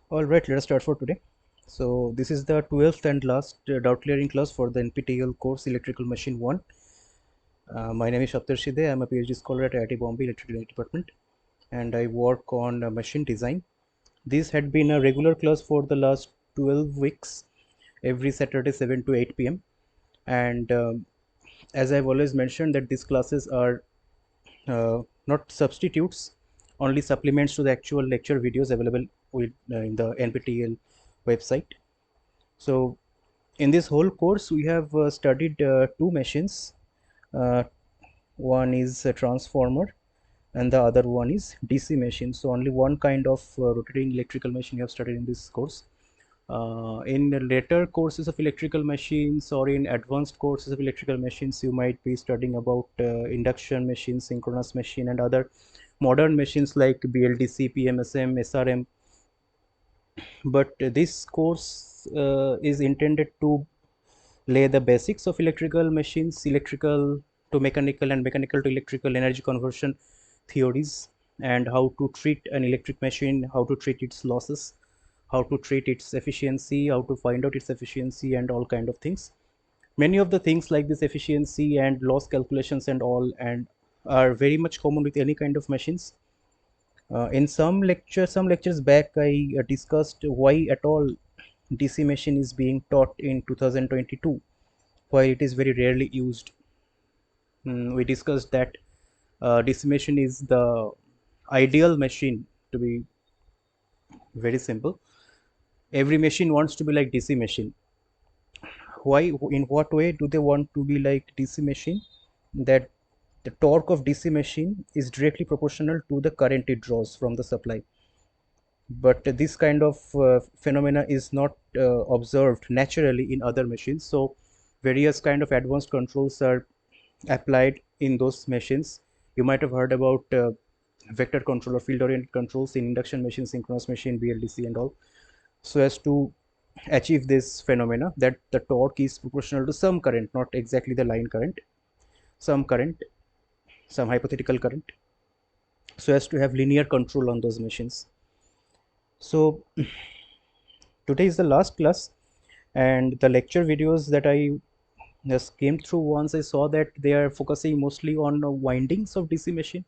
Alright, let us start for today. So this is the 12th and last doubt clearing class for the NPTEL course Electrical Machine 1. My name is Saptarshi Dey. I am a PhD scholar at IIT Bombay Electrical Department and I work on machine design. This had been a regular class for the last 12 weeks, every Saturday 7 to 8 p.m. And as I've always mentioned that these classes are not substitutes, only supplements to the actual lecture videos available in the NPTEL website. So in this whole course we have studied two machines. uh, One is a transformer and the other one is DC machine. So only one kind of rotating electrical machine we have studied in this course. In the later courses of electrical machines or in advanced courses of electrical machines, you might be studying about induction machines, synchronous machine, and other modern machines like BLDC, PMSM, SRM. But this course is intended to lay the basics of electrical machines, electrical to mechanical and mechanical to electrical energy conversion theories, and how to treat an electric machine, how to treat its losses, how to treat its efficiency, how to find out its efficiency, and all kind of things. Many of the things like this efficiency and loss calculations and all and are very much common with any kind of machines. In some lectures back, I discussed why at all DC machine is being taught in 2022, while it is very rarely used. We discussed that DC machine is the ideal machine. To be very simple, every machine wants to be like DC machine. Why? In what way do they want to be like DC machine? That the torque of DC machine is directly proportional to the current it draws from the supply. But this kind of phenomena is not observed naturally in other machines. So various kind of advanced controls are applied in those machines. You might have heard about vector control or field oriented controls in induction machine, synchronous machine, BLDC and all, so as to achieve this phenomena that the torque is proportional to some current, not exactly the line current, some current, some hypothetical current, so as to have linear control on those machines. So today is the last class, and the lecture videos that I just came through, once I saw that they are focusing mostly on windings of DC machine.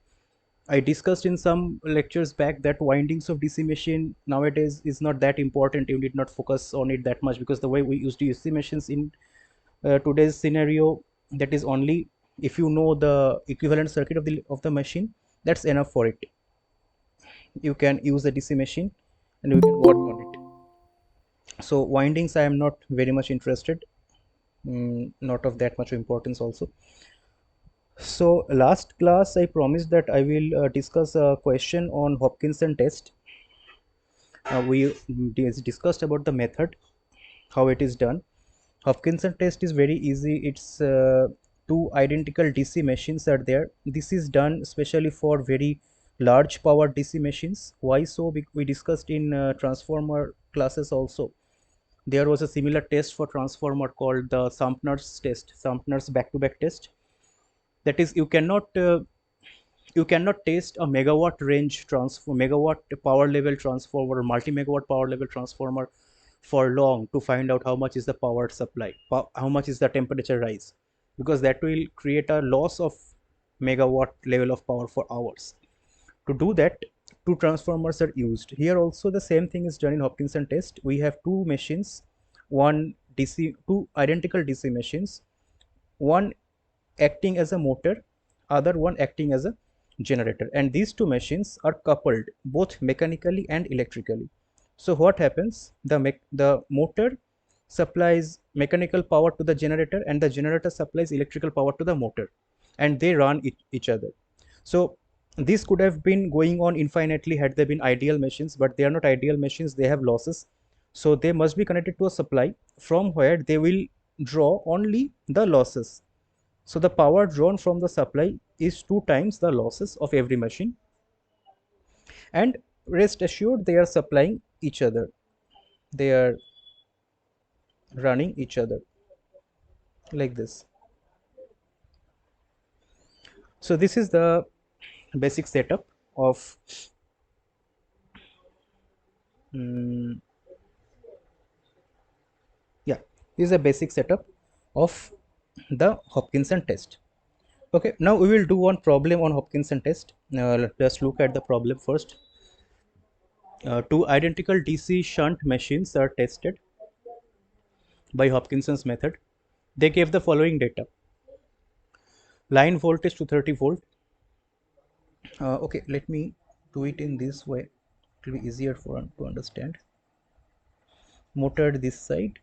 I discussed in some lectures back that windings of DC machine nowadays is not that important. You need not focus on it that much, because the way we use DC machines in today's scenario, that is only if you know the equivalent circuit of the machine, that's enough for it. You can use the DC machine and you can work on it. So windings I am not very much interested, not of that much importance also. So last class I promised that I will discuss a question on Hopkinson test. We discussed about the method, how it is done. Hopkinson test is very easy. It's two identical DC machines are there. This is done especially for very large power DC machines. Why so? We discussed in transformer classes also. There was a similar test for transformer called the Sampner's test, Sampner's back-to-back test. That is, you cannot test a megawatt range transform megawatt power level transformer or multi megawatt power level transformer for long to find out how much is the power supply, how much is the temperature rise, because that will create a loss of megawatt level of power for hours. To do that, two transformers are used. Here also the same thing is done in Hopkinson test. We have two machines, two identical DC machines, one acting as a motor, other one acting as a generator, and these two machines are coupled both mechanically and electrically. So what happens, the motor supplies mechanical power to the generator and the generator supplies electrical power to the motor, and they run each other. So this could have been going on infinitely had they been ideal machines, but they are not ideal machines, they have losses. So they must be connected to a supply from where they will draw only the losses. So the power drawn from the supply is 2 times the losses of every machine, and rest assured they are supplying each other. They are running each other like this. So this is the basic setup of Mm, yeah, this is a basic setup of the Hopkinson test. Okay, now we will do one problem on Hopkinson test. Let's look at the problem first. Two identical DC shunt machines are tested by Hopkinson's method. They gave the following data: line voltage 230 volt. Okay, let me do it in this way. It will be easier for to understand. Motor this side,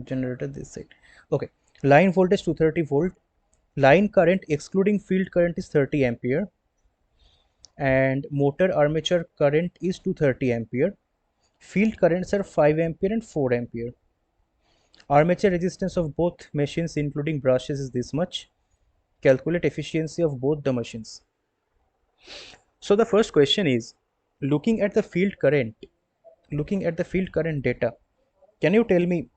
generator this side. Okay, line voltage 230 volt. Line current excluding field current is 30 ampere, and motor armature current is 230 ampere. Field currents are 5 ampere and 4 ampere. Armature resistance of both machines including brushes is this much. Calculate efficiency of both the machines. So the first question is, looking at the field current data, can you tell me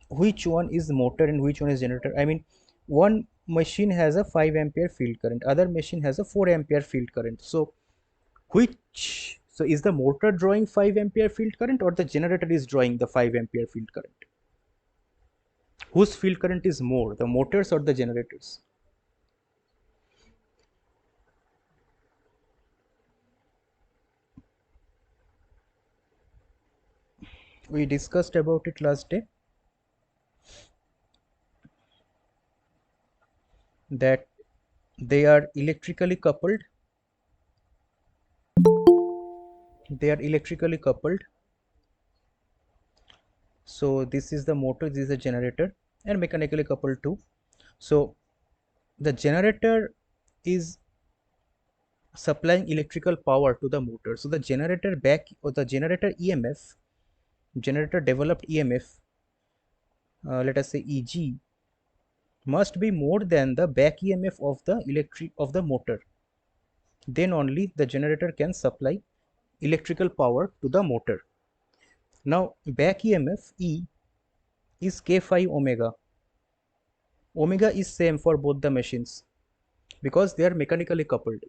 which one is motor and which one is generator? I mean, one machine has a 5 ampere field current, other machine has a 4 ampere field current. So is the motor drawing 5 ampere field current or the generator is drawing the 5 ampere field current? Whose field current is more, the motors or the generators? We discussed about it last day, that they are electrically coupled. So this is the motor, this is the generator, and mechanically coupled too. So the generator is supplying electrical power to the motor. So the generator back, or the generator EMF, generator developed EMF, let us say EG, must be more than the back EMF of the motor. Then only the generator can supply electrical power to the motor. Now back EMF E is K phi omega. Omega is same for both the machines because they are mechanically coupled.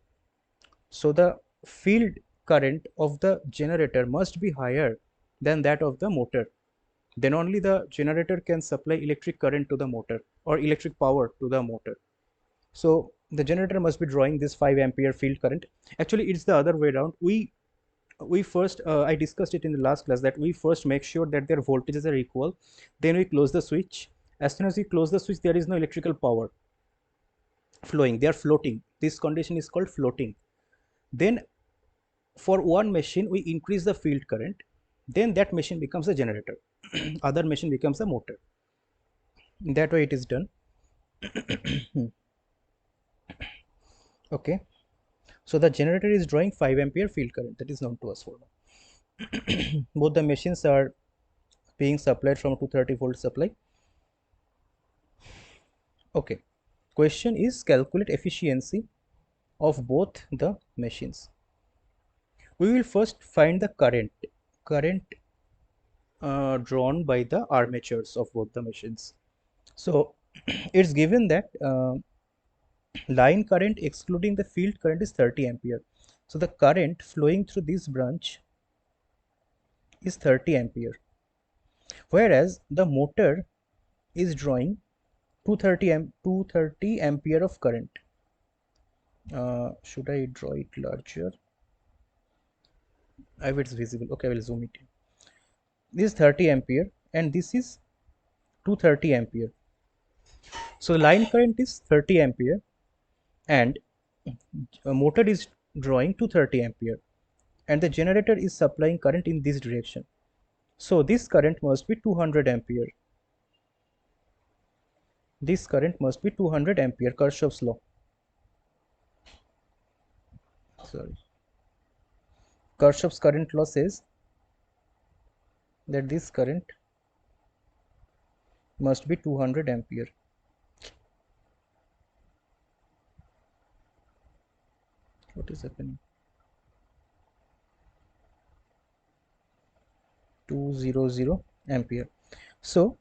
So the field current of the generator must be higher than that of the motor. Then only the generator can supply electric current to the motor or electric power to the motor. So the generator must be drawing this 5 ampere field current. Actually, it's the other way around. We first, I discussed it in the last class, that we first make sure that their voltages are equal. Then we close the switch. As soon as we close the switch, there is no electrical power flowing. They are floating. This condition is called floating. Then for one machine, we increase the field current. Then that machine becomes a generator. Other machine becomes a motor. That way it is done. Okay. So the generator is drawing 5 ampere field current, that is known to us for now. Both the machines are being supplied from 230 volt supply. Okay. Question is, calculate efficiency of both the machines. We will first find the current drawn by the armatures of both the machines. So it's given that line current excluding the field current is 30 ampere. So the current flowing through this branch is 30 ampere, whereas the motor is drawing 230 ampere of current. Should I draw it larger? If it's visible, okay, I will zoom it in. This is 30 ampere and this is 230 ampere. So the line current is 30 ampere and a motor is drawing 230 ampere and the generator is supplying current in this direction. So this current must be 200 ampere. This current must be 200 ampere, Kirchhoff's law. Sorry. Kirchhoff's current law says that this current must be 200 ampere. What is happening? 200 ampere. So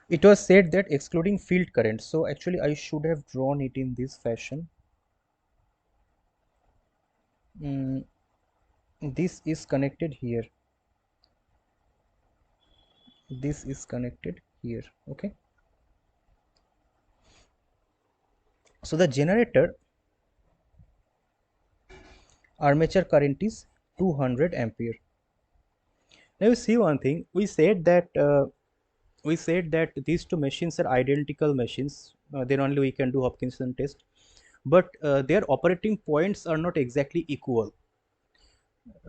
it was said that excluding field current. So actually I should have drawn it in this fashion. this is connected here, this is connected here. Okay, so the generator armature current is 200 ampere. Now you see one thing, we said that these two machines are identical machines, then only we can do Hopkinson test, but their operating points are not exactly equal.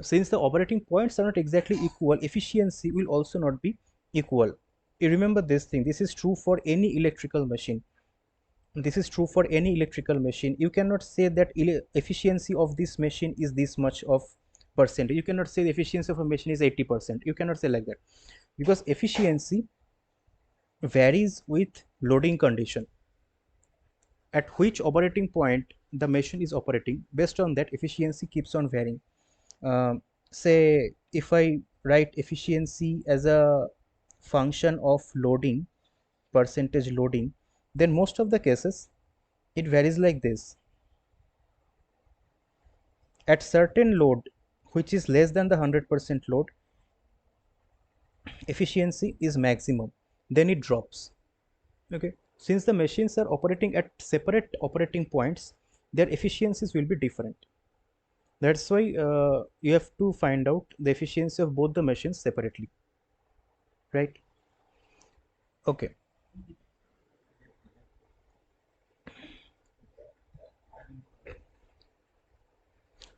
Since the operating points are not exactly equal, efficiency will also not be equal. You remember this thing, this is true for any electrical machine, this is true for any electrical machine. You cannot say that efficiency of this machine is this much of percent, you cannot say the efficiency of a machine is 80%, you cannot say like that, because efficiency varies with loading condition, at which operating point the machine is operating. Based on that, efficiency keeps on varying. Say if I write efficiency as a function of loading, percentage loading, then most of the cases it varies like this. At certain load which is less than the 100% load, efficiency is maximum, then it drops. Okay, since the machines are operating at separate operating points, their efficiencies will be different. That's why you have to find out the efficiency of both the machines separately, right? Okay,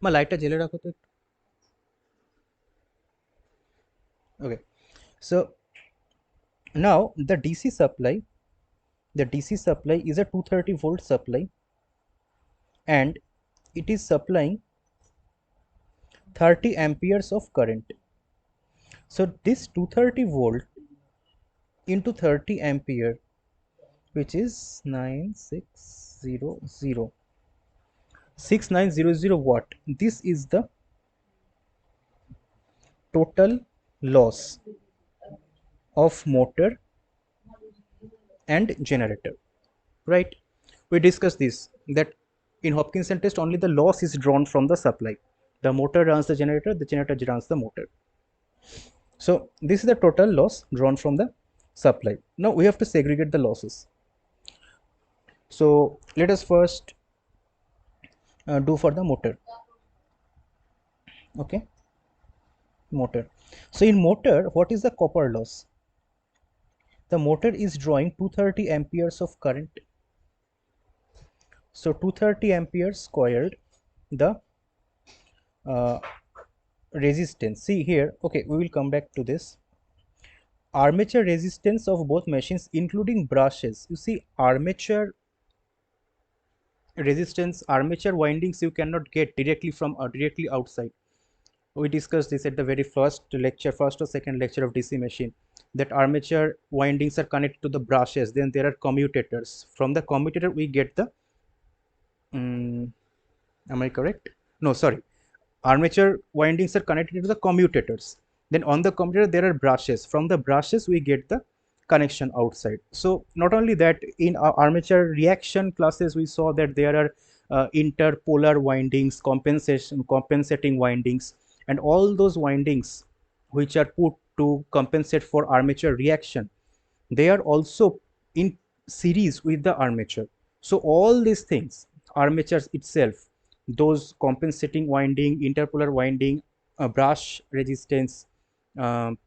my lighter jele rakho to. Okay, so now the DC supply, the DC supply is a 230 volt supply, and it is supplying 30 amperes of current. So this 230 volt into 30 ampere, which is 6900 watt, this is the total loss of motor and generator, right? We discussed this, that in Hopkinson test only the loss is drawn from the supply, the motor runs the generator runs the motor. So this is the total loss drawn from the supply. Now we have to segregate the losses. So let us first do for the motor. Okay, motor. So in motor, what is the copper loss? The motor is drawing 230 amperes of current. So 230 amperes squared the uh, resistance. See here, okay, we will come back to this. Armature resistance of both machines including brushes. You see, armature resistance, armature windings you cannot get directly from directly outside. We discussed this at the very first lecture, first or second lecture of DC machine, that armature windings are connected to the brushes, then there are commutators. From the commutator we get the am I correct? No, sorry, armature windings are connected to the commutators, then on the commutator there are brushes, from the brushes we get the connection outside. So not only that, in our armature reaction classes we saw that there are interpolar windings, compensating windings, and all those windings which are put to compensate for armature reaction, they are also in series with the armature. So all these things, armatures itself, those compensating winding, interpolar winding, brush resistance, um,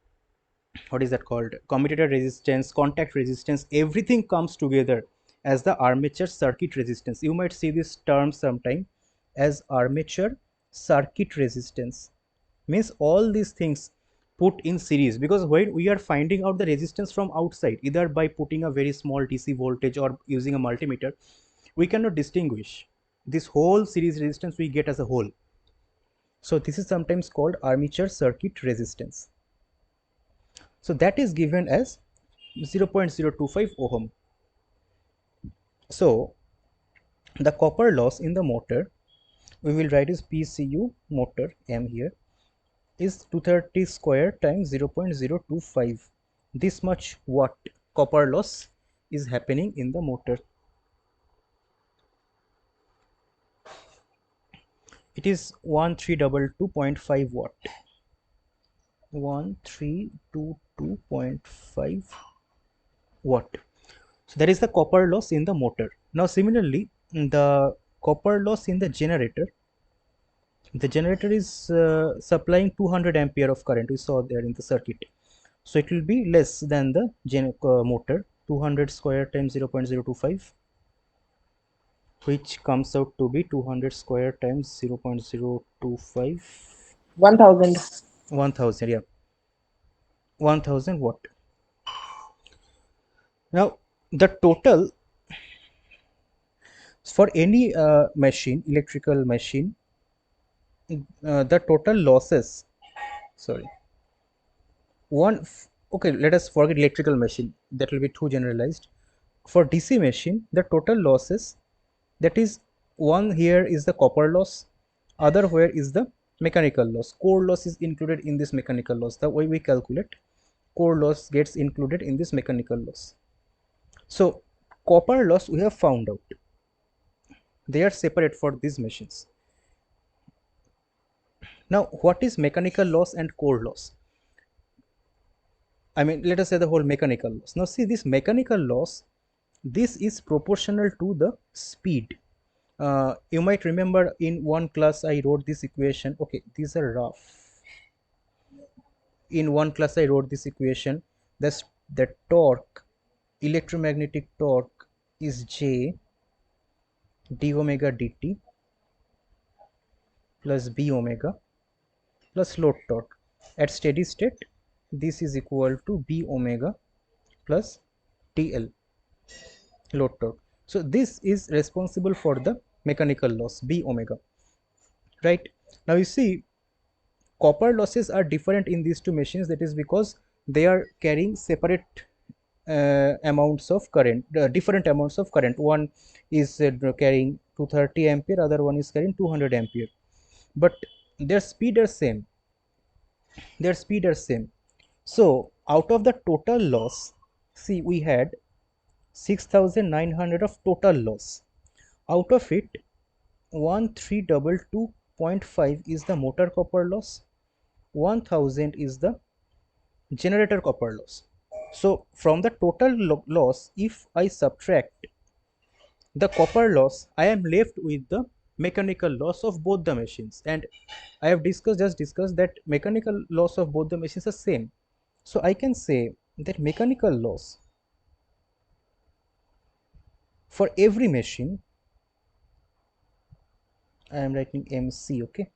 what is that called, commutator resistance, contact resistance, everything comes together as the armature circuit resistance. You might see this term sometime as armature circuit resistance. Means all these things put in series, because when we are finding out the resistance from outside, either by putting a very small DC voltage or using a multimeter, we cannot distinguish this whole series resistance we get as a whole. So this is sometimes called armature circuit resistance. So that is given as 0.025 ohm. So the copper loss in the motor, we will write is PCU motor M here, is 230 square times 0.025. This much watt copper loss is happening in the motor. it is 1322.5 watt. 1322.5 watt. So that is the copper loss in the motor. Now similarly, the copper loss in the generator is supplying 200 ampere of current, we saw there in the circuit. So it will be less than the motor. 200 square times 0.025, which comes out to be 200 square times 0.025, 1000. 1000, yeah, 1000 watt. Now the total for any machine, electrical machine, the total losses, sorry, okay, let us forget electrical machine, that will be too generalized. For DC machine, the total losses, that is, one here is the copper loss, other where is the mechanical loss. Core loss is included in this mechanical loss. The way we calculate, core loss gets included in this mechanical loss. So copper loss we have found out, they are separate for these machines. Now what is mechanical loss and core loss? I mean, let us say the whole mechanical loss. Now see, this mechanical loss, this is proportional to the speed. You might remember in one class I wrote this equation. Okay, these are rough. In one class I wrote this equation. That's the torque, electromagnetic torque is J d omega dt plus b omega plus load torque. At steady state, this is equal to b omega plus TL, load torque. So this is responsible for the mechanical loss, b omega, right? Now you see, copper losses are different in these two machines. That is because they are carrying separate amounts of current, different amounts of current. One is carrying 230 ampere, other one is carrying 200 ampere, but their speed are same, so out of the total loss, see, we had 6900 of total loss. Out of it, 1322.5 is the motor copper loss, 1000 is the generator copper loss. So from the total loss, if I subtract the copper loss, I am left with the mechanical loss of both the machines, and I have just discussed that mechanical loss of both the machines are same. So I can say that mechanical loss for every machine, I am writing MC, okay,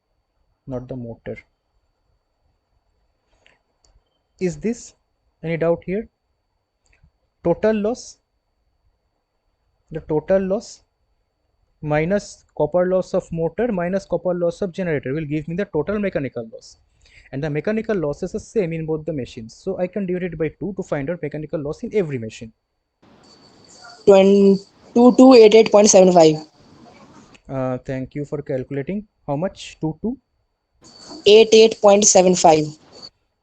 not the motor. Is this any doubt here? Total loss, the total loss minus copper loss of motor minus copper loss of generator will give me the total mechanical loss, and the mechanical losses are same in both the machines, so I can divide it by 2 to find out mechanical loss in every machine. 2288.75. Thank you for calculating. How much? 88.75.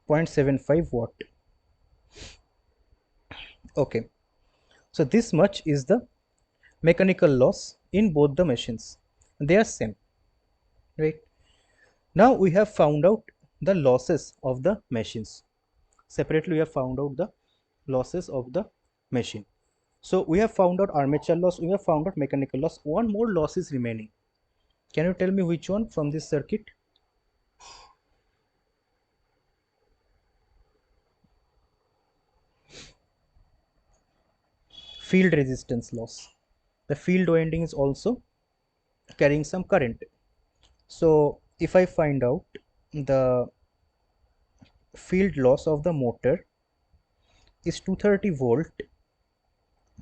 22.75 watt. Okay, so this much is the mechanical loss in both the machines, they are same, right? Now we have found out the losses of the machines. Separately we have found out the losses of the machine. So we have found out armature loss, we have found out mechanical loss. One more loss is remaining. Can you tell me which one from this circuit? Field resistance loss. The field winding is also carrying some current. So if I find out the field loss of the motor is 230 volt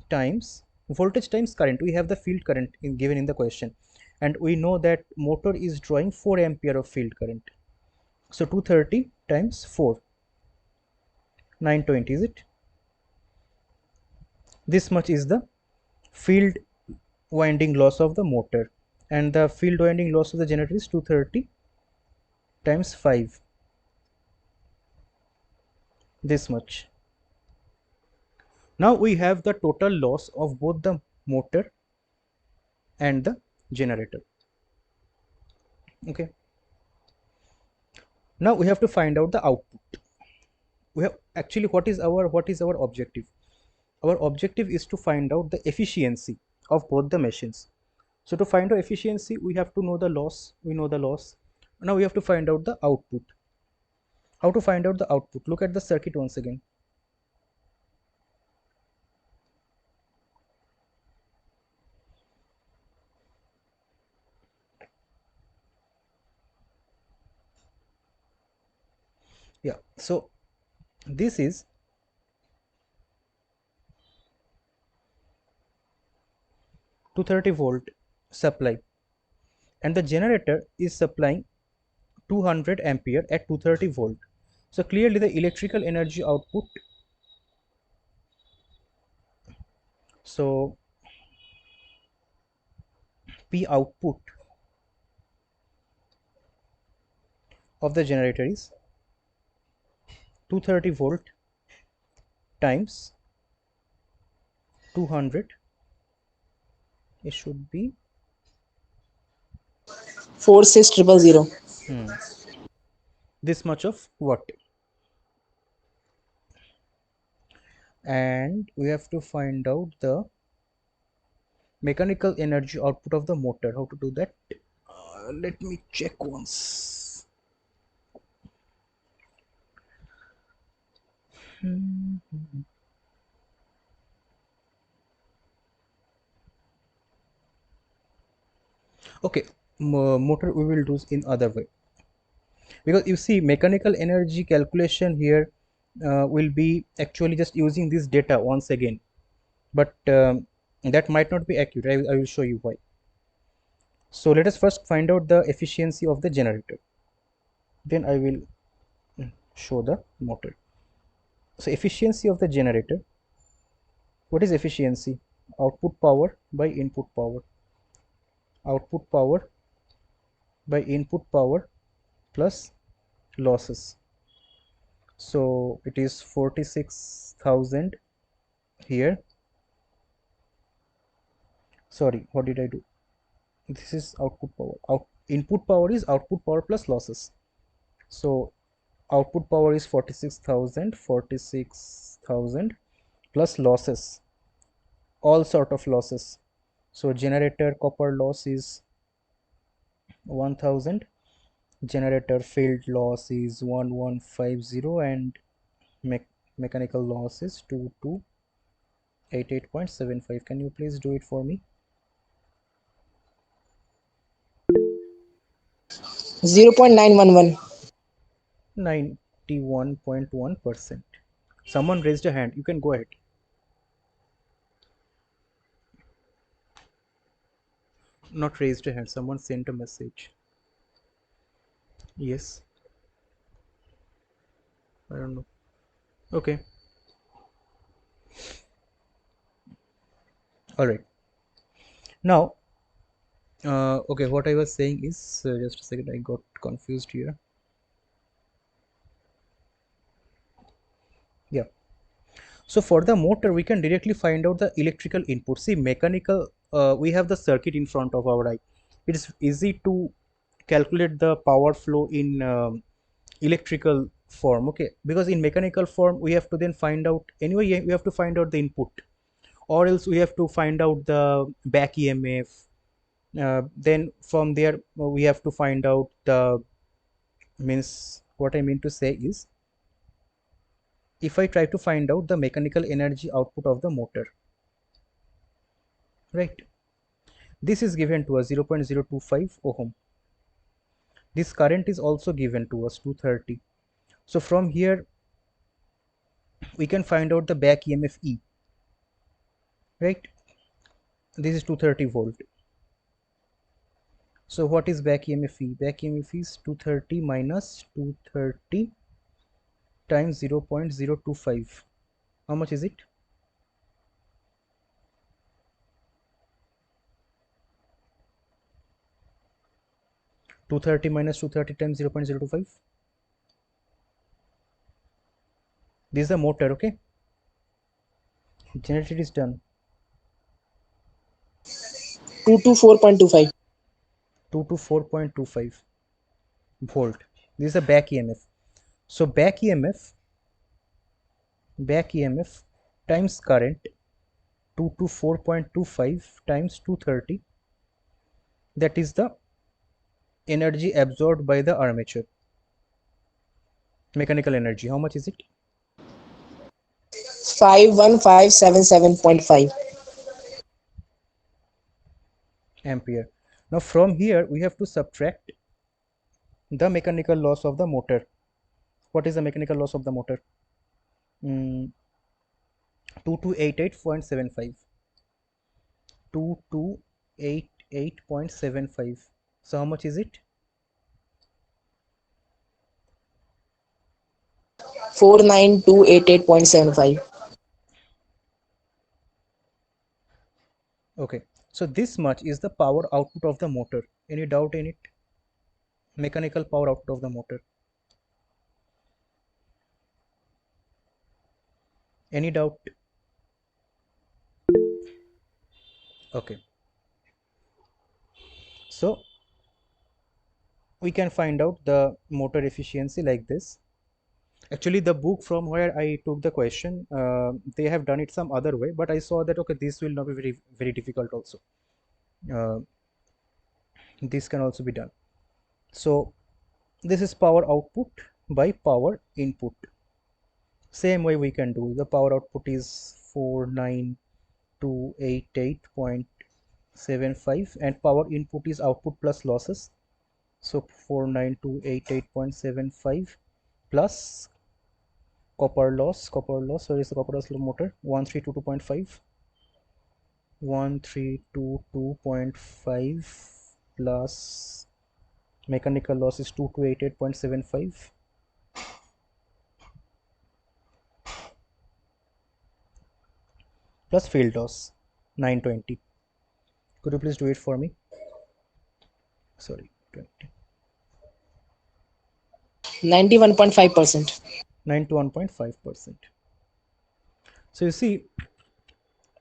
times voltage times current, we have the field current given in the question, and we know that motor is drawing 4 ampere of field current. So 230 times 4, 920, is it? This much is the field winding loss of the motor, and the field winding loss of the generator is 230 times 5, this much. Now we have the total loss of both the motor and the generator. Okay, now we have to find out the output. We have actually, what is our objective? Our objective is to find out the efficiency of both the machines. So to find out efficiency, we have to know the loss. We know the loss. Now we have to find out the output. How to find out the output? Look at the circuit once again. Yeah, so this is 230-volt supply, and the generator is supplying 200 ampere at 230-volt. So clearly the electrical energy output, so P output of the generator is 230-volt times 200. It should be 46000. this much of watt, and we have to find out the mechanical energy output of the motor. How to do that? Let me check once. Okay, motor we will do in other way, because you see mechanical energy calculation here will be actually just using this data once again, but that might not be accurate. I will show you why. So let us first find out the efficiency of the generator, then I will show the motor. So efficiency of the generator, what is efficiency? Output power by input power, output power by input power plus losses. So it is 46,000 here. Sorry, what did I do? This is output power. Input power is output power plus losses. So output power is 46,000, 46,000 plus losses, all sort of losses. So generator copper loss is 1000, generator field loss is 1150, and mechanical loss is 2288.75. Can you please do it for me? 0.911. 91.1%. Someone raised a hand. You can go ahead. Not raised a hand. Someone sent a message. Yes. I don't know. Okay. All right. Now, okay. What I was saying is, just a second. I got confused here. Yeah. So for the motor, we can directly find out the electrical input. See, mechanical, we have the circuit in front of our eye. It is easy to calculate the power flow in electrical form, okay, because in mechanical form we have to then find out, anyway we have to find out the input, or else we have to find out the back EMF. Then from there we have to find out the, means what I mean to say is, if I try to find out the mechanical energy output of the motor, right, this is given to us 0.025 ohm. This current is also given to us 230. So from here we can find out the back EMF E, right? This is 230-volt. So what is back EMF E? Back EMF is 230 minus 230 times 0.025. How much is it? Two thirty minus 230 times 0.025. This is the motor, okay? Generator is done. 224.25. 2 to 4.25. volt. This is the back EMF. So back EMF times current 224.25 times 230, that is the energy absorbed by the armature, mechanical energy. How much is it? 51577.5. Ampere. Now from here we have to subtract the mechanical loss of the motor. What is the mechanical loss of the motor? 2288.75. 2288.75. So how much is it? 49288.75. Okay, so this much is the power output of the motor. Any doubt in it? Mechanical power output of the motor. Any doubt? Okay, so we can find out the motor efficiency like this. Actually, the book from where I took the question, they have done it some other way, but I saw that okay, this will not be very difficult also. Uh, this can also be done. So this is power output by power input. Same way we can do. The power output is 49288.75 and power input is output plus losses. So 49288.75 plus copper loss. Where is the copper loss motor? 1322.5. 1322.5 plus mechanical loss is 2288.75 plus field loss 920. Could you please do it for me? Sorry, 20. 91.5%. 91.5%. So you see,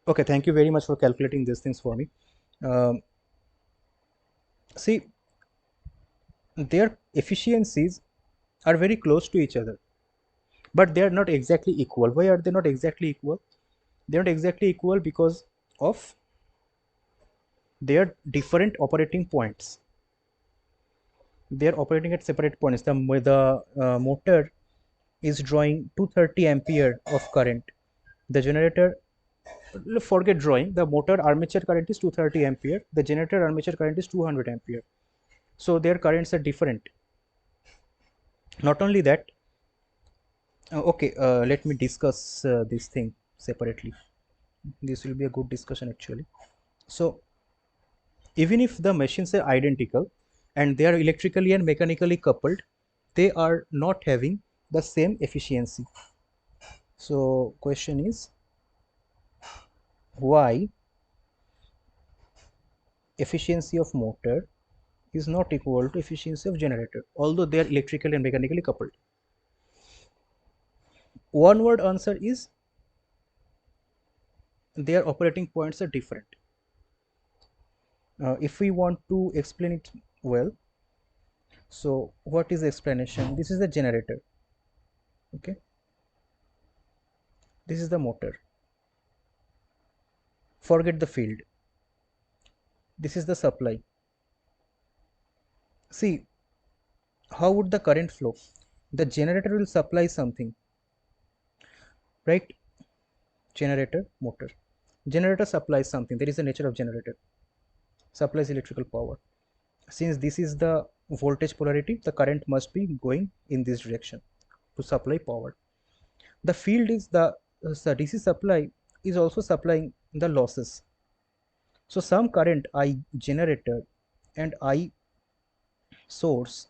okay, thank you very much for calculating these things for me. See, their efficiencies are very close to each other, but they are not exactly equal. Why are they not exactly equal? They are not exactly equal because of their different operating points. They are operating at separate points. The motor is drawing 230 ampere of current. The generator, forget drawing, the motor armature current is 230 ampere. The generator armature current is 200 ampere. So their currents are different. Not only that, okay, let me discuss this thing separately. This will be a good discussion actually. So even if the machines are identical and they are electrically and mechanically coupled, they are not having the same efficiency. So question is, why efficiency of motor is not equal to efficiency of generator, although they are electrically and mechanically coupled? One word answer is their operating points are different. If we want to explain it well, so what is the explanation? This is the generator, okay, this is the motor. Forget the field, this is the supply. See, how would the current flow? The generator will supply something, right? Generator, motor. Generator supplies something. That is the nature of generator. Supplies electrical power. Since this is the voltage polarity, the current must be going in this direction to supply power. The field is the DC supply is also supplying the losses. So some current I generator and I source,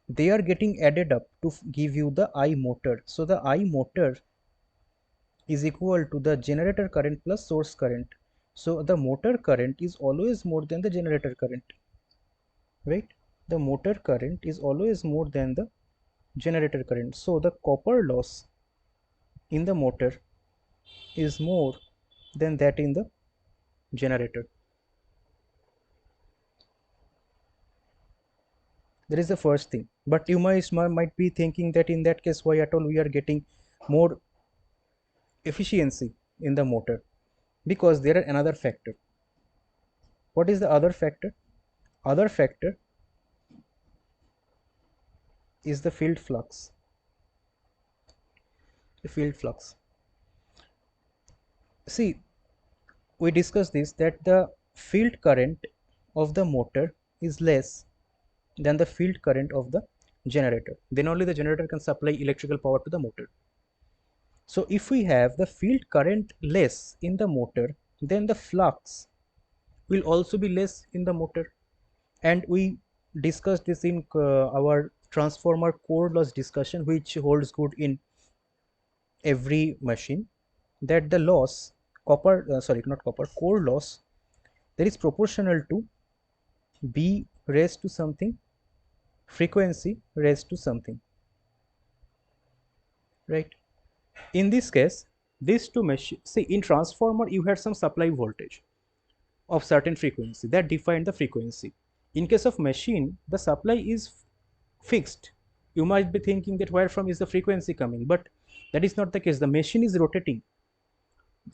they are getting added up to give you the I motor. So the I motor is equal to the generator current plus source current. So the motor current is always more than the generator current, right? The motor current is always more than the generator current. So the copper loss in the motor is more than that in the generator. That is the first thing. But you might be thinking that in that case, why at all we are getting more efficiency in the motor? Because there are another factor. What is the other factor? Other factor is the field flux. The field flux. See, we discussed this, that the field current of the motor is less than the field current of the generator. Then only the generator can supply electrical power to the motor. So if we have the field current less in the motor, then the flux will also be less in the motor. And we discussed this in our transformer core loss discussion, which holds good in every machine, that the loss, core loss, that is proportional to B raised to something, frequency raised to something, right? In this case, these two machines, see, in transformer you had some supply voltage of certain frequency that defined the frequency. In case of machine, the supply is fixed. You might be thinking that where from is the frequency coming, but that is not the case. The machine is rotating.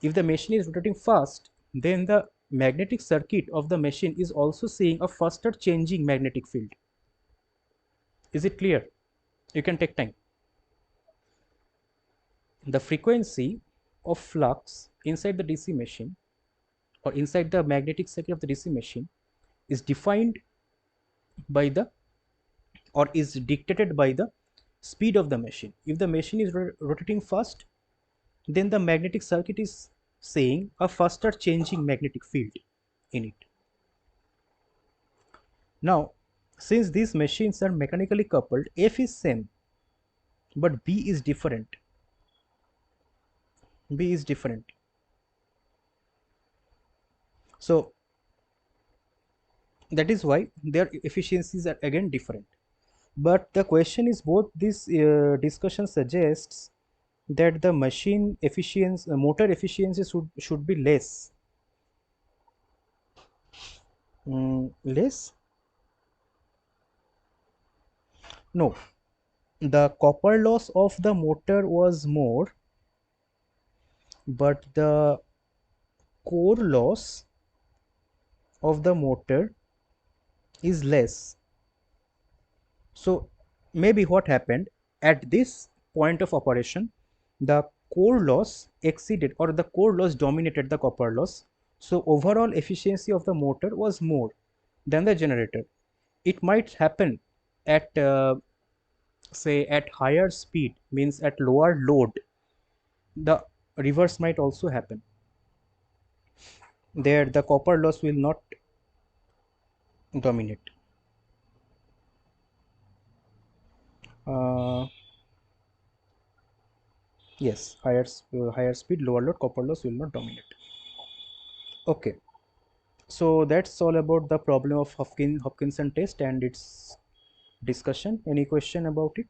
If the machine is rotating fast, then the magnetic circuit of the machine is also seeing a faster changing magnetic field. Is it clear? You can take time. The frequency of flux inside the DC machine or inside the magnetic circuit of the DC machine is defined by the, or is dictated by the speed of the machine. If the machine is rotating fast, then the magnetic circuit is saying a faster changing magnetic field in it. Now, since these machines are mechanically coupled, F is same, but B is different. B is different. So that is why their efficiencies are again different. But the question is, both this discussion suggests that the machine efficiency, motor efficiency should be less. Less? No, the copper loss of the motor was more, but the core loss of the motor is less. So maybe what happened at this point of operation, the core loss exceeded, or the core loss dominated the copper loss. So overall efficiency of the motor was more than the generator. It might happen at say at higher speed, means at lower load, the reverse might also happen. There the copper loss will not dominate. Yes, higher speed, lower load, copper loss will not dominate. Okay, so that's all about the problem of Hopkinson test and its discussion. Any question about it?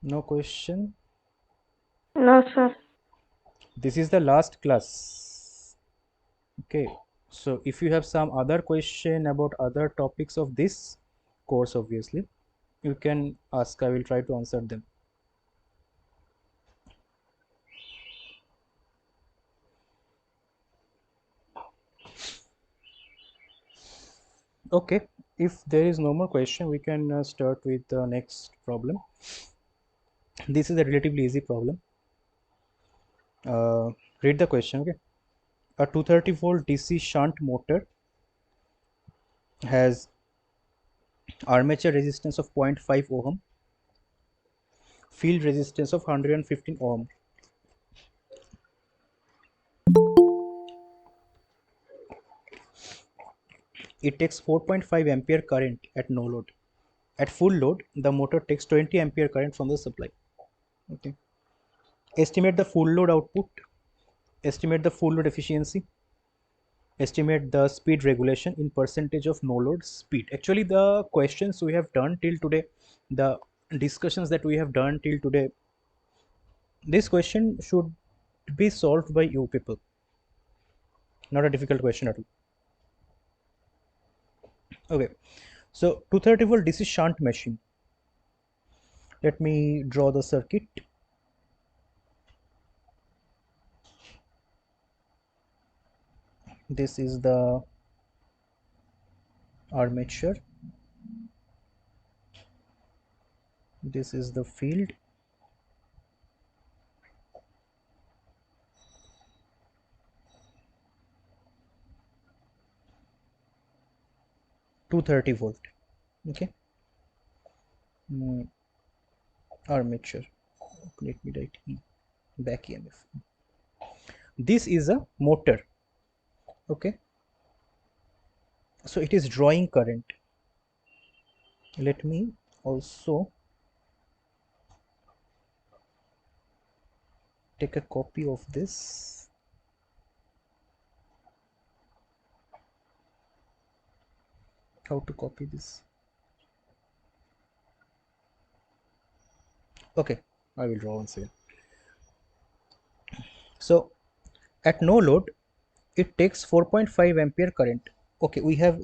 No question? No, sir. This is the last class. Okay, so if you have some other question about other topics of this course, obviously you can ask. I will try to answer them. Okay, if there is no more question, we can start with the next problem. This is a relatively easy problem. Read the question. Okay, a 230 volt DC shunt motor has armature resistance of 0.5 ohm, field resistance of 115 ohm. It takes 4.5 ampere current at no load. At full load, the motor takes 20 ampere current from the supply. Okay. Estimate the full load output. Estimate the full load efficiency. estimate the speed regulation in percentage of no load speed. Actually, the questions we have done till today, the discussions that we have done till today, this question should be solved by you people. Not a difficult question at all. Okay, so 230 volt DC shunt machine. Let me draw the circuit. This is the armature. This is the field. (230 volt). Okay. Armature. Let me write E. Back EMF. This is a motor. Okay. So it is drawing current. Let me also take a copy of this. How to copy this? Okay, I will draw once again. So at no load, it takes 4.5 ampere current. Okay, we have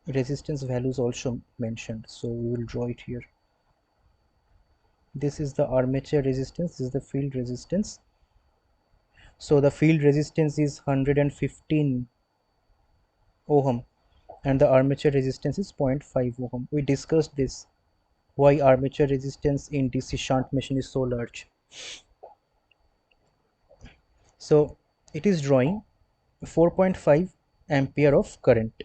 resistance values also mentioned, so we will draw it here. This is the armature resistance, this is the field resistance. So the field resistance is 115 ohm and the armature resistance is 0.5 ohm. We discussed this, why armature resistance in DC shunt machine is so large. So it is drawing 4.5 ampere of current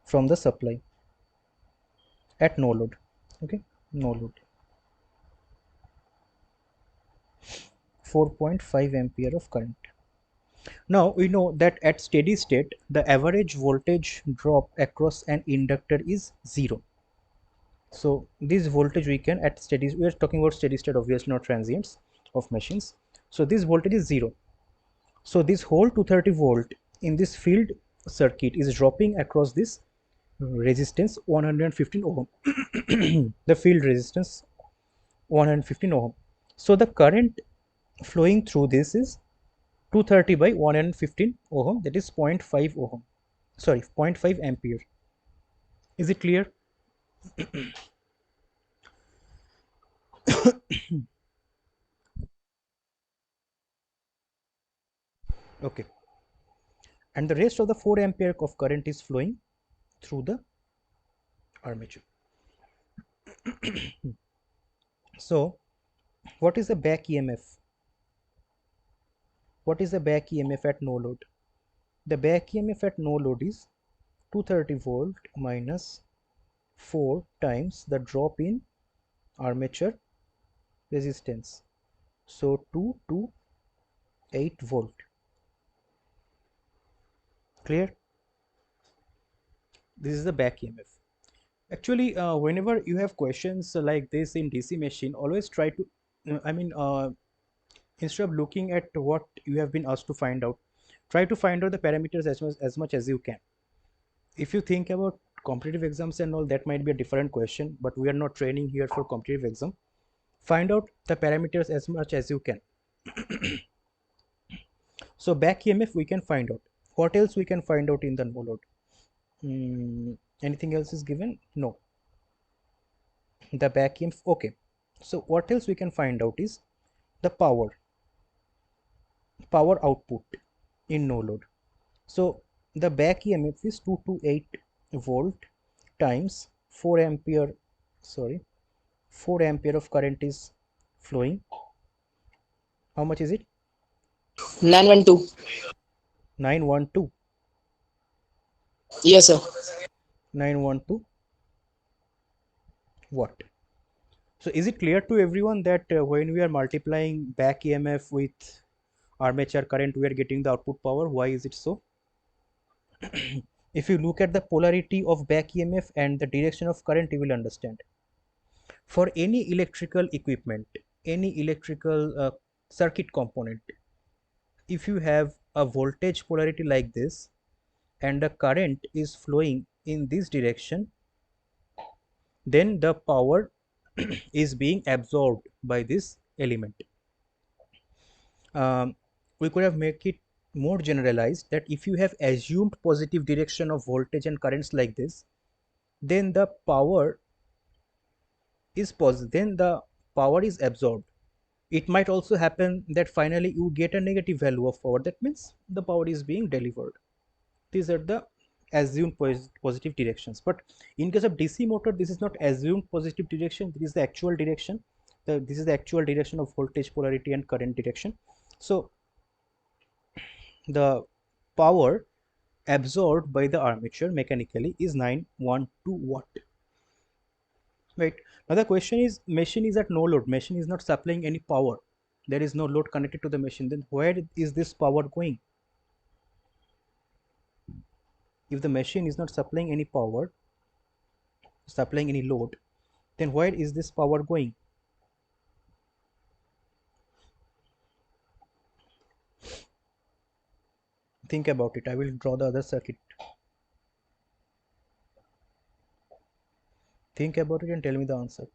from the supply at no load. Okay, no load. 4.5 ampere of current. Now we know that at steady state the average voltage drop across an inductor is 0. So this voltage we can at steady, we are talking about steady state, obviously not transients of machines. So this voltage is 0. So this whole 230 volt in this field circuit is dropping across this resistance 115 ohm. The field resistance 115 ohm. So the current flowing through this is 230 by 115 ohm, that is 0.5 ohm, sorry, 0.5 ampere. Is it clear? Okay, and the rest of the 4 ampere of current is flowing through the armature. So what is the back EMF? What is the back EMF at no load? The back EMF at no load is 230 volt minus 4 times the drop in armature resistance. So 228 volt. Clear? This is the back EMF. Actually, whenever you have questions like this in DC machine, always try to, instead of looking at what you have been asked to find out, try to find out the parameters as much as you can. If you think about competitive exams and all, that might be a different question, but we are not training here for competitive exam. Find out the parameters as much as you can. So back EMF we can find out. What else we can find out in the no load? Anything else is given? No. The back EMF. Okay. So what else we can find out is the power output in no load. So the back EMF is 228 volt times 4 ampere, sorry, 4 ampere of current is flowing. How much is it? 912. 912. Yes, sir. 912 watt. So is it clear to everyone that when we are multiplying back EMF with armature current, we are getting the output power? Why is it so? If you look at the polarity of back EMF and the direction of current, you will understand. For any electrical equipment, any electrical circuit component. If you have a voltage polarity like this and the current is flowing in this direction, then the power is being absorbed by this element. We could have make it more generalized that if you have assumed positive direction of voltage and currents like this, then the power is positive, then the power is absorbed. It might also happen that finally you get a negative value of power, that means the power is being delivered. These are the assumed positive directions. But in case of DC motor, this is not assumed positive direction, this is the actual direction. This is the actual direction of voltage polarity and current direction. So the power absorbed by the armature mechanically is 912 watt. Right. Now the question is, machine is at no load, machine is not supplying any power, there is no load connected to the machine, then where is this power going? If the machine is not supplying any power, supplying any load, then where is this power going? Think about it. I will draw the other circuit. Think about it and tell me the answer.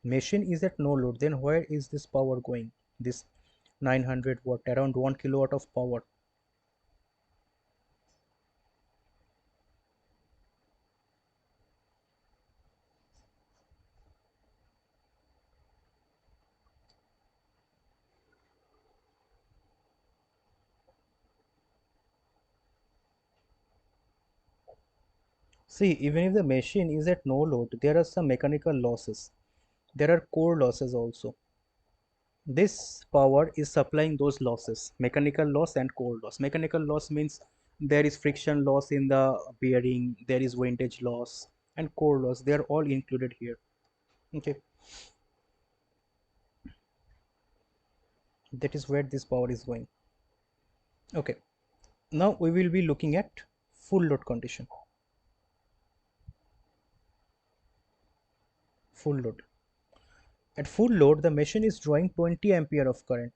Machine is at no load, then where is this power going? This 900 watt, around 1 kilowatt of power. See, even if the machine is at no load, there are some mechanical losses. There are core losses also. This power is supplying those losses, mechanical loss and core loss. Mechanical loss means there is friction loss in the bearing, there is windage loss, and core loss, they are all included here. Okay, that is where this power is going. Okay, now we will be looking at full load condition. Full load. At full load, the machine is drawing 20 ampere of current.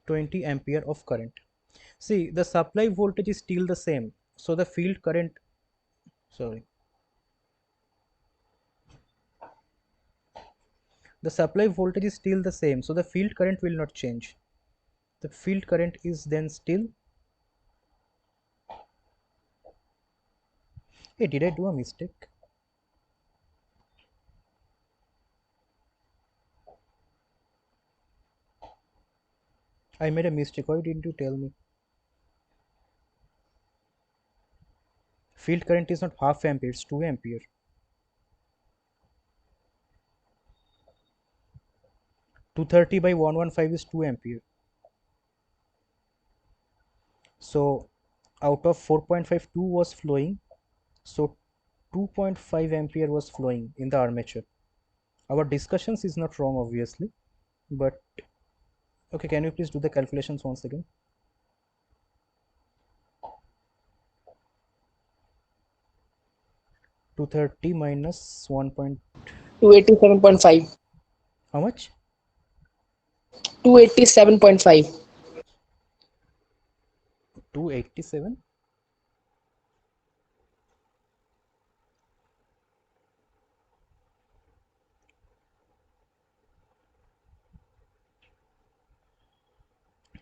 20 ampere of current. See, the supply voltage is still the same, so the field current, sorry, the supply voltage is still the same, so the field current will not change. The field current is then still, hey, did I do a mistake? I made a mistake. Why didn't you tell me? Field current is not half ampere, it's 2 ampere. 230 by 115 is 2 ampere. So out of 4.52 was flowing, so 2.5 ampere was flowing in the armature. Our discussions is not wrong obviously, but okay, can you please do the calculations once again? 230 minus 1 point, 287.5. how much? 287.5. 287.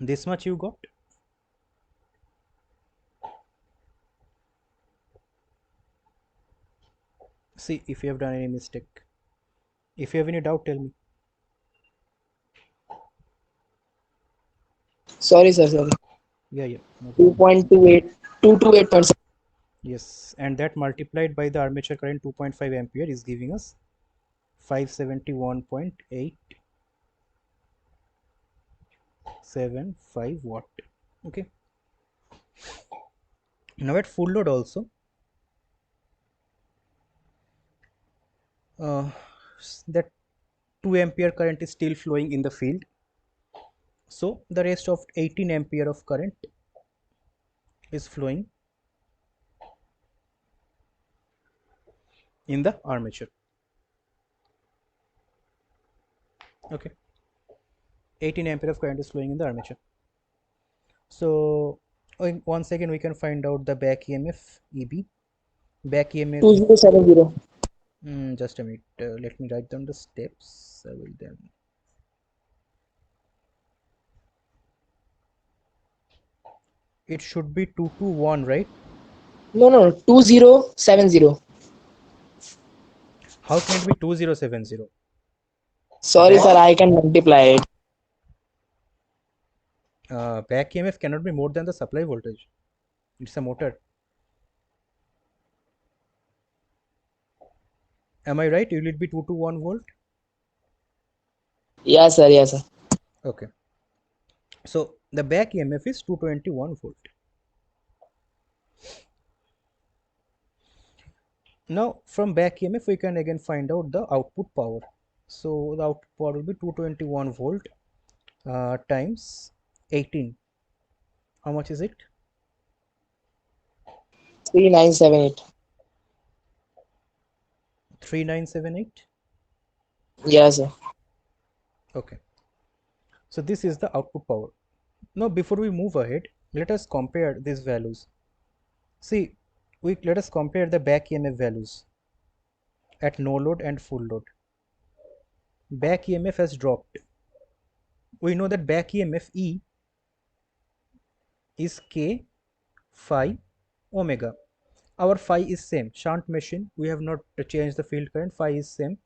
This much you got? See if you have done any mistake. If you have any doubt, tell me. Sorry, sir. Sorry. Yeah, no problem. 2.28. 228.7. Yes, and that multiplied by the armature current 2.5 ampere is giving us 571.875 watt. Okay. Now at full load also, that 2 ampere current is still flowing in the field. So the rest of 18 ampere of current is flowing in the armature. Okay, 18 ampere of current is flowing in the armature. So once again we can find out the back EMF EB. Back EMF, 2070. just a minute, let me write down the steps. I will then. It should be 221, right? No, 2070. How can it be 2070? Sorry, Back, sir, I can multiply it. back EMF cannot be more than the supply voltage. It's a motor. Am I right? Will it be 221 volt? Yes, sir. Yes, sir. Okay. So the back EMF is 221 volt. Now from back EMF we can again find out the output power. So the output power will be 221 volt times 18. How much is it? 3978. 3978. Yes, sir. Okay. So this is the output power. Now before we move ahead, let us compare these values. See, let us compare the back EMF values at no load and full load. Back EMF has dropped. We know that back EMF E is K phi omega. Our phi is same. Shunt machine, we have not changed the field current. Phi is same,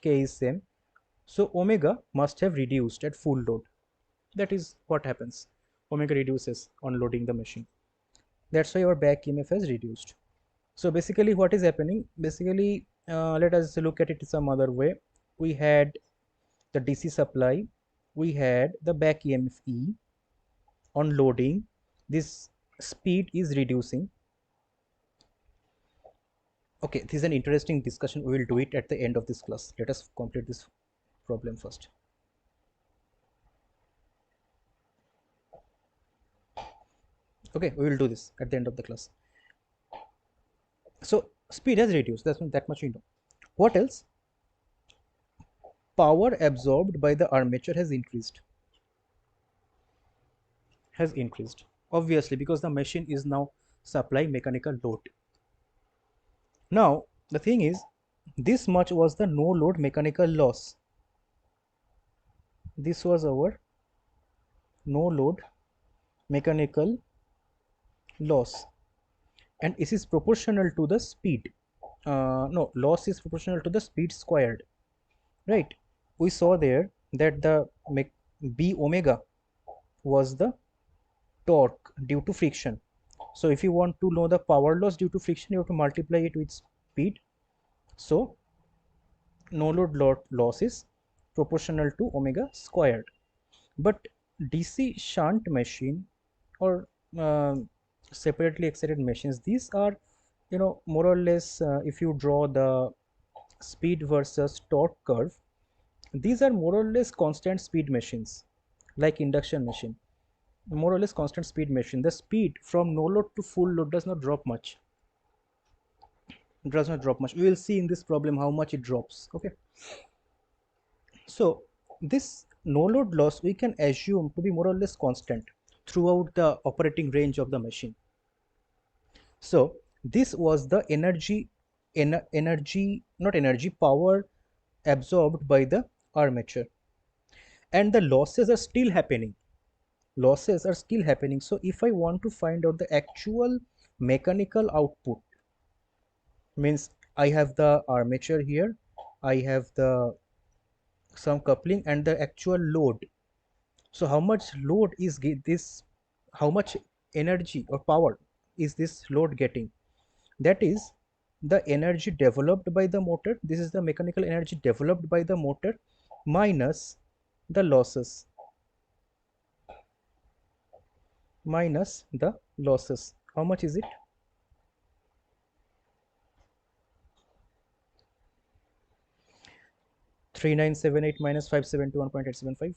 K is same. So omega must have reduced at full load. That is what happens. Omega reduces on loading the machine. That's why our back EMF has reduced. So basically what is happening, basically let us look at it some other way. We had the DC supply, we had the back EMF E. On loading, this speed is reducing. Okay, this is an interesting discussion. We will do it at the end of this class. Let us complete this problem first. Okay, we will do this at the end of the class. So speed has reduced, that much we know. What else? Power absorbed by the armature has increased. Obviously, because the machine is now supplying mechanical load. Now the thing is, this much was the no load mechanical loss. This was our no load mechanical loss, and this is proportional to the speed. No, loss is proportional to the speed squared, right? We saw there that the B omega was the torque due to friction. So if you want to know the power loss due to friction, you have to multiply it with speed. So no load loss is proportional to omega squared. But DC shunt machine or separately excited machines, these are, you know, more or less, if you draw the speed versus torque curve, these are more or less constant speed machines, like induction machine, more or less constant speed machine. The speed from no load to full load does not drop much. We will see in this problem how much it drops. Okay, so this no load loss we can assume to be more or less constant throughout the operating range of the machine. So this was the power absorbed by the armature, and the losses are still happening. So if I want to find out the actual mechanical output, means I have the armature here, I have the some coupling and the actual load. So how much load is this, how much energy or power is this load getting? That is the energy developed by the motor. This is the mechanical energy developed by the motor minus the losses. How much is it? 3978 minus 571.875.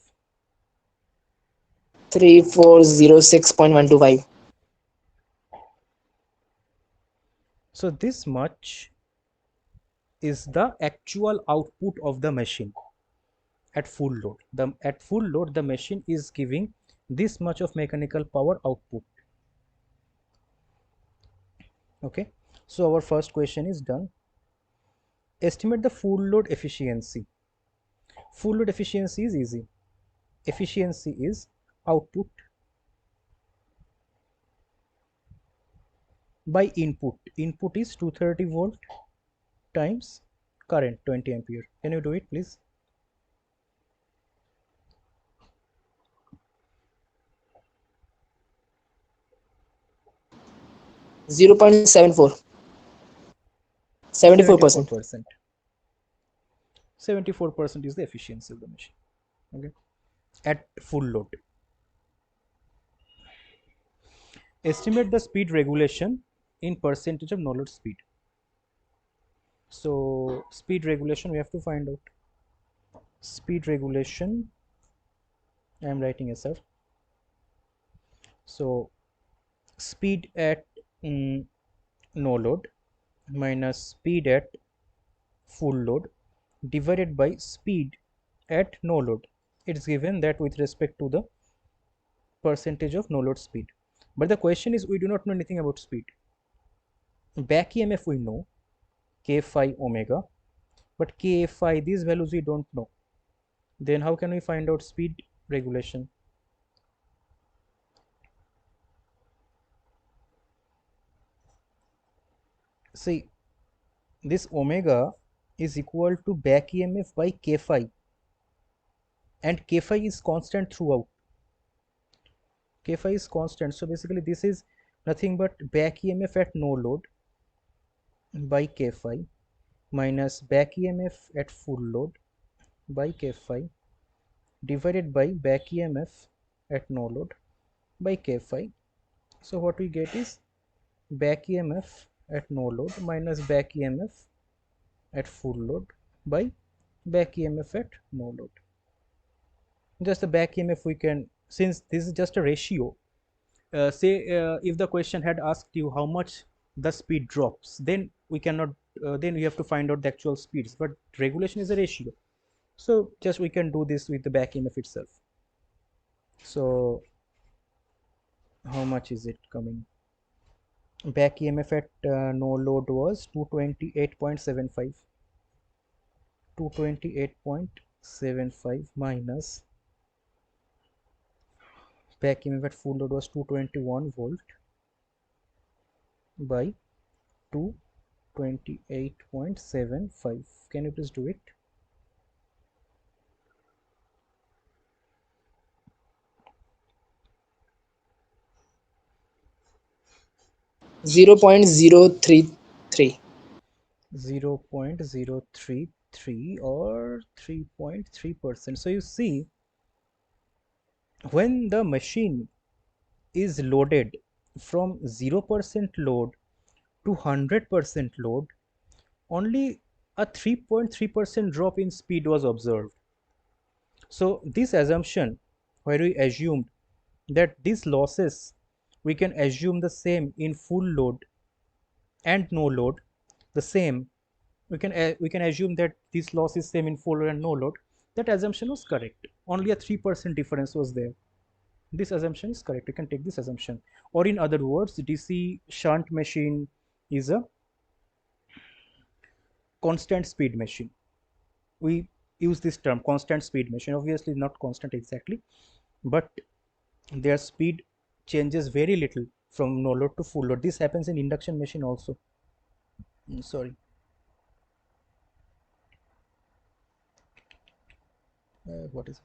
3406.125. So this much is the actual output of the machine at full load. At full load, the machine is giving this much of mechanical power output. Okay, so our first question is done. Estimate the full load efficiency. Full load efficiency is easy. Efficiency is output by input. Input is 230 volt times current 20 ampere. Can you do it, please? Zero 0.74. 74%. 74% is the efficiency of the machine. Okay, at full load. Estimate the speed regulation in percentage of no load speed. So speed regulation we have to find out. Speed regulation, I am writing as sir. So speed at no load minus speed at full load divided by speed at no load. It's given that with respect to the percentage of no load speed. But the question is, we do not know anything about speed. Back EMF we know, k phi omega, but k phi, these values we don't know. Then how can we find out speed regulation? See, this omega is equal to back EMF by k phi, and k phi is constant throughout. K phi is constant, so basically this is nothing but back EMF at no load by k phi minus back EMF at full load by k phi divided by back EMF at no load by k phi. So what we get is back EMF at no load minus back EMF at full load by back EMF at no load. Just the back EMF we can, since this is just a ratio, say if the question had asked you how much the speed drops, then we cannot, then we have to find out the actual speeds, but regulation is a ratio, so just we can do this with the back EMF itself. So how much is it coming? Back EMF at no load was 228.75. 228.75 minus back EMF at full load was 221 volt by 228.75. Can you please do it? Zero 0.033. 0.033 or 3.3%. So you see, when the machine is loaded from 0% load to 100% load, only a 3.3% drop in speed was observed. So this assumption, where we assumed that these losses, we can assume the same in full load and no load, the same, we can assume that this loss is same in full load and no load. That assumption was correct. Only a 3% difference was there. This assumption is correct. You can take this assumption. Or in other words, DC shunt machine is a constant speed machine. We use this term constant speed machine. Obviously not constant exactly, but their speed changes very little from no load to full load. This happens in induction machine also. Sorry. What is it?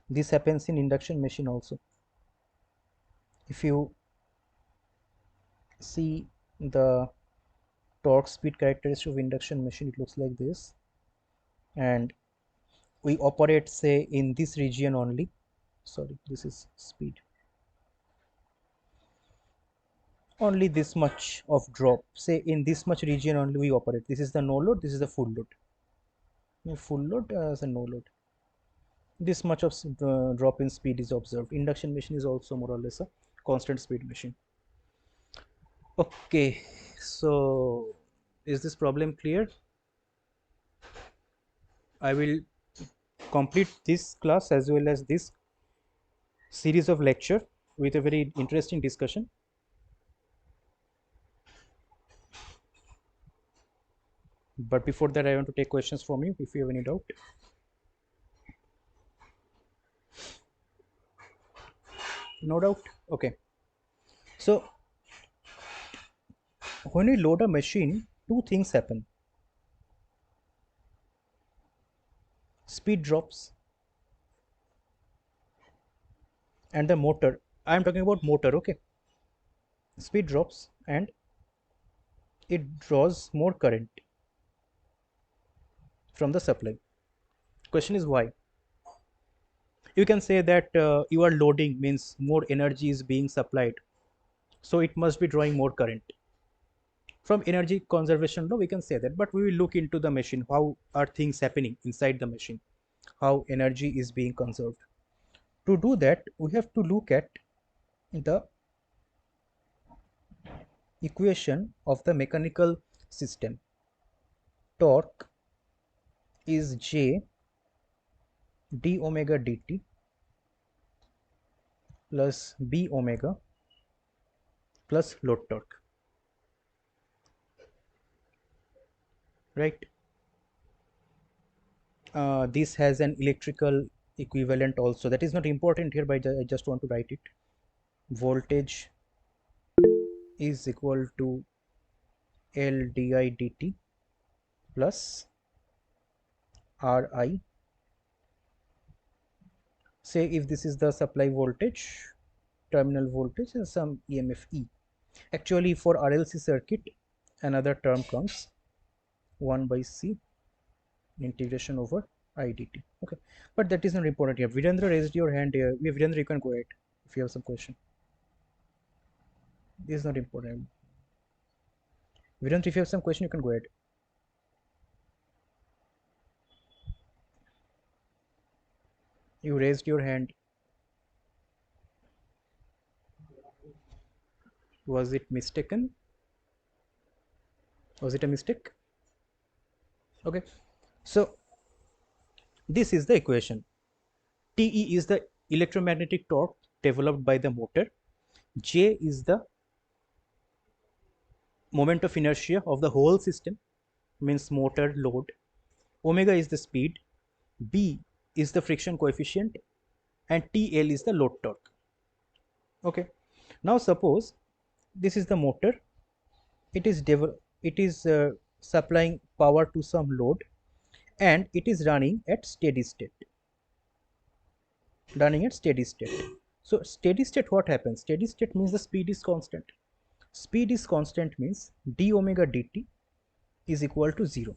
This happens in induction machine also. If you see the torque speed characteristic of induction machine, it looks like this, and we operate say in this region only. Sorry, this is speed. Only this much of drop, say in this much region only we operate. This is the no load, this is the full load. Full load as a no load. This much of drop in speed is observed. Induction machine is also more or less a constant speed machine. Okay, so is this problem clear? I will complete this class as well as this series of lecture with a very interesting discussion. But before that, I want to take questions from you if you have any doubt. No doubt? Okay. So, when we load a machine, two things happen. Speed drops and the motor, I am talking about motor, okay? Speed drops and it draws more current from the supply. Question is why? You can say that you are loading means more energy is being supplied, so it must be drawing more current. From energy conservation law we can say that, but we will look into the machine, how are things happening inside the machine, how energy is being conserved. To do that, we have to look at the equation of the mechanical system. Torque is J d omega dt plus b omega plus load torque, right? This has an electrical equivalent also, that is not important here, but I just want to write it. Voltage is equal to L di dt plus Ri. Say if this is the supply voltage, terminal voltage, and some EMF E. Actually, for RLC circuit, another term comes 1 by C integration over IDT. Okay, but that is not important here. Virendra raised your hand here. Virendra, you can go ahead if you have some question. This is not important. Virendra, if you have some question, you can go ahead. You raised your hand. Was it mistaken? Was it a mistake? Okay, so this is the equation. TE is the electromagnetic torque developed by the motor. J is the moment of inertia of the whole system, means motor, load. Omega is the speed. B is the friction coefficient, and TL is the load torque. Okay, now suppose this is the motor. It is supplying power to some load, and it is running at steady state. So steady state, what happens? Steady state means the speed is constant. Speed is constant means d omega dt is equal to 0.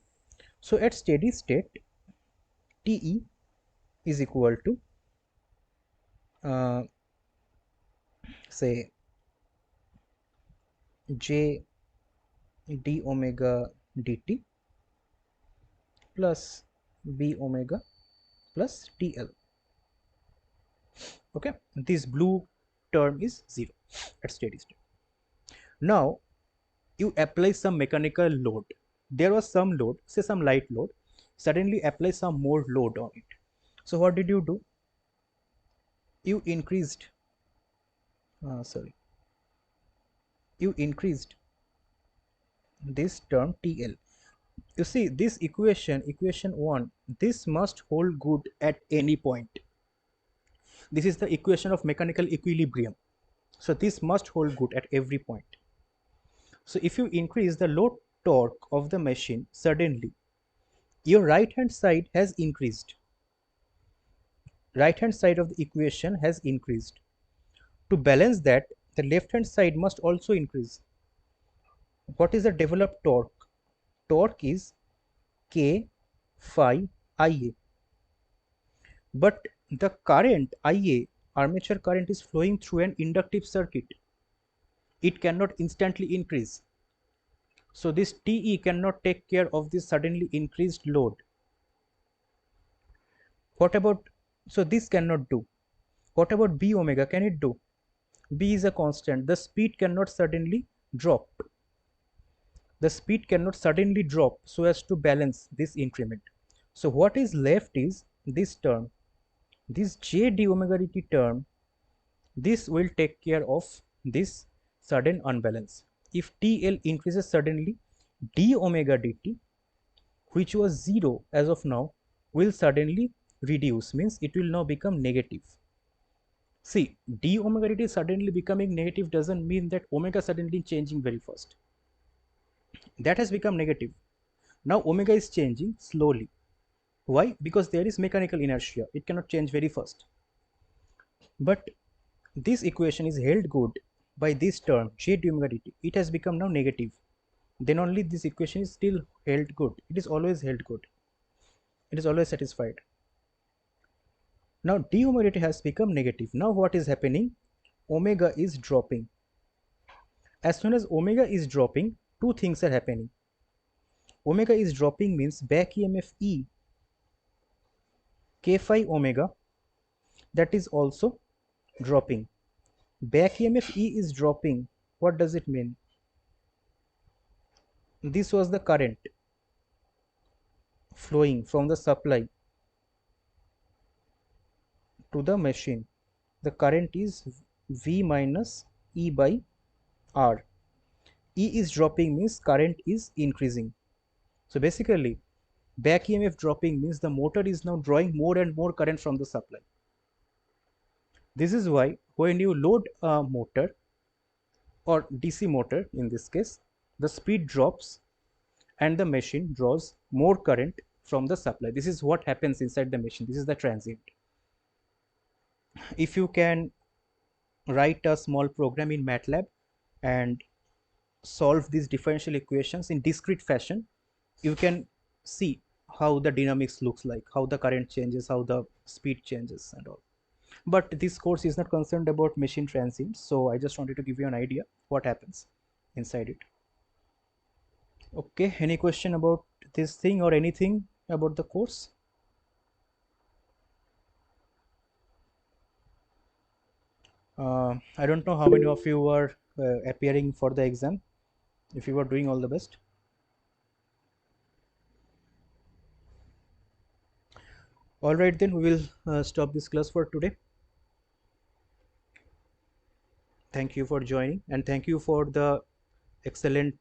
So at steady state, Te is equal to say J d omega dt plus b omega plus TL. Okay, this blue term is 0 at steady state. Now you apply some mechanical load. There was some load, say some light load, suddenly apply some more load on it. So what did you do? You increased this term TL. You see this equation 1, this must hold good at any point. This is the equation of mechanical equilibrium, so this must hold good at every point. So if you increase the load torque of the machine suddenly, your right hand side has increased. Right hand side of the equation has increased. To balance that, the left hand side must also increase. What is the developed torque? Torque is K phi Ia. But the current Ia, armature current, is flowing through an inductive circuit. It cannot instantly increase. So this TE cannot take care of this suddenly increased load. What about, so this cannot do. What about b omega? Can it do? B is a constant. The speed cannot suddenly drop. The speed cannot suddenly drop so as to balance this increment. So what is left is this term, this j d omega dt term. This will take care of this sudden unbalance. If TL increases suddenly, d omega dt, which was 0 as of now, will suddenly reduce, means it will now become negative. See, d omega dt suddenly becoming negative doesn't mean that omega suddenly changing very fast. That has become negative. Now omega is changing slowly. Why? Because there is mechanical inertia. It cannot change very fast. But this equation is held good by this term j d omega dt. It has become now negative. Then only this equation is still held good. It is always held good. It is always satisfied. Now d omega dt has become negative. Now what is happening? Omega is dropping. As soon as omega is dropping, two things are happening. Omega is dropping means back EMF E k phi omega, that is also dropping. Back EMF E is dropping. What does it mean? This was the current flowing from the supply to the machine. The current is V minus E by R. E is dropping means current is increasing. So basically, back EMF dropping means the motor is now drawing more and more current from the supply. This is why when you load a motor or DC motor in this case, the speed drops and the machine draws more current from the supply. This is what happens inside the machine. This is the transient. If you can write a small program in MATLAB and solve these differential equations in discrete fashion, you can see how the dynamics looks like, how the current changes, how the speed changes and all. But this course is not concerned about machine transients, so I just wanted to give you an idea what happens inside it. Okay, any question about this thing or anything about the course? I don't know how many of you are appearing for the exam. If you are doing, all the best. All right, then we will stop this class for today. Thank you for joining and thank you for the excellent